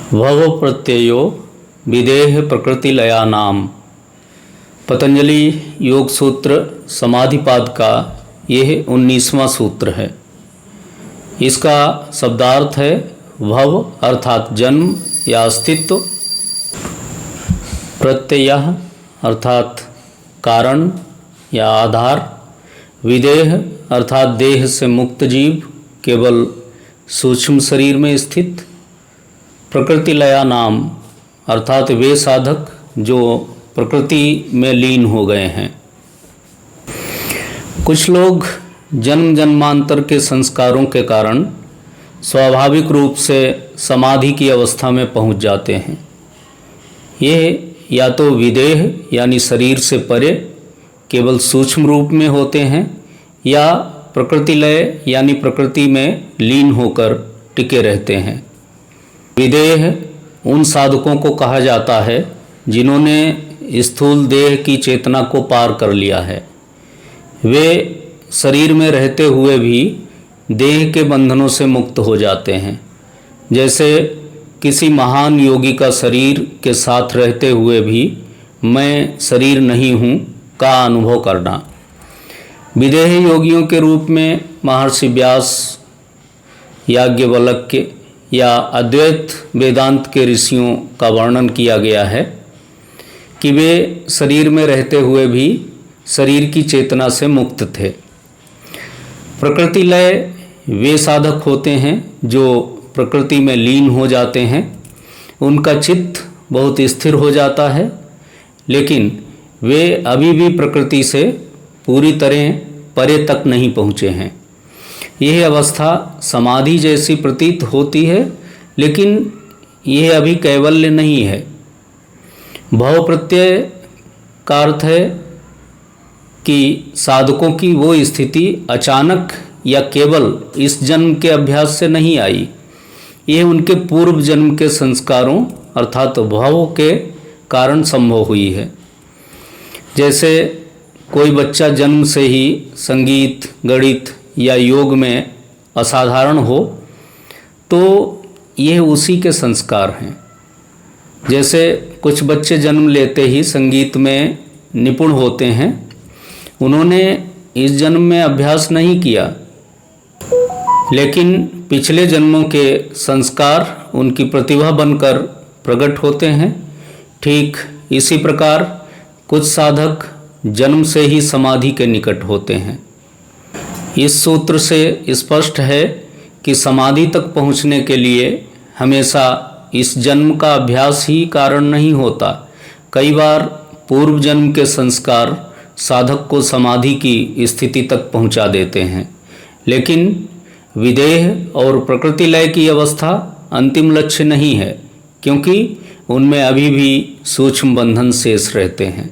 भव प्रत्ययो विदेह प्रकृतिलयानाम। पतंजलि योग सूत्र समाधिपाद का यह 19वां सूत्र है। इसका शब्दार्थ है भव अर्थात जन्म या अस्तित्व, प्रत्यय अर्थात कारण या आधार, विदेह अर्थात देह से मुक्त जीव केवल सूक्ष्म शरीर में स्थित, प्रकृतिलया नाम अर्थात वे साधक जो प्रकृति में लीन हो गए हैं। कुछ लोग जन्म जन्मांतर के संस्कारों के कारण स्वाभाविक रूप से समाधि की अवस्था में पहुंच जाते हैं। ये या तो विदेह यानी शरीर से परे केवल सूक्ष्म रूप में होते हैं, या प्रकृतिलय यानी प्रकृति में लीन होकर टिके रहते हैं। विदेह उन साधकों को कहा जाता है जिन्होंने स्थूल देह की चेतना को पार कर लिया है। वे शरीर में रहते हुए भी देह के बंधनों से मुक्त हो जाते हैं। जैसे किसी महान योगी का शरीर के साथ रहते हुए भी मैं शरीर नहीं हूँ का अनुभव करना। विदेह योगियों के रूप में महर्षि व्यास, याज्ञवल्क्य या अद्वैत वेदांत के ऋषियों का वर्णन किया गया है कि वे शरीर में रहते हुए भी शरीर की चेतना से मुक्त थे। प्रकृतिलय वे साधक होते हैं जो प्रकृति में लीन हो जाते हैं। उनका चित्त बहुत स्थिर हो जाता है, लेकिन वे अभी भी प्रकृति से पूरी तरह परे तक नहीं पहुँचे हैं। यह अवस्था समाधि जैसी प्रतीत होती है, लेकिन यह अभी कैवल्य नहीं है। भव प्रत्यय का अर्थ है कि साधकों की वो स्थिति अचानक या केवल इस जन्म के अभ्यास से नहीं आई। यह उनके पूर्व जन्म के संस्कारों अर्थात भव के कारण संभव हुई है। जैसे कोई बच्चा जन्म से ही संगीत, गणित या योग में असाधारण हो तो यह उसी के संस्कार हैं। जैसे कुछ बच्चे जन्म लेते ही संगीत में निपुण होते हैं, उन्होंने इस जन्म में अभ्यास नहीं किया, लेकिन पिछले जन्मों के संस्कार उनकी प्रतिभा बनकर प्रकट होते हैं। ठीक इसी प्रकार कुछ साधक जन्म से ही समाधि के निकट होते हैं। इस सूत्र से स्पष्ट है कि समाधि तक पहुंचने के लिए हमेशा इस जन्म का अभ्यास ही कारण नहीं होता। कई बार पूर्व जन्म के संस्कार साधक को समाधि की स्थिति तक पहुंचा देते हैं, लेकिन विदेह और प्रकृतिलय की अवस्था अंतिम लक्ष्य नहीं है, क्योंकि उनमें अभी भी सूक्ष्म बंधन शेष रहते हैं।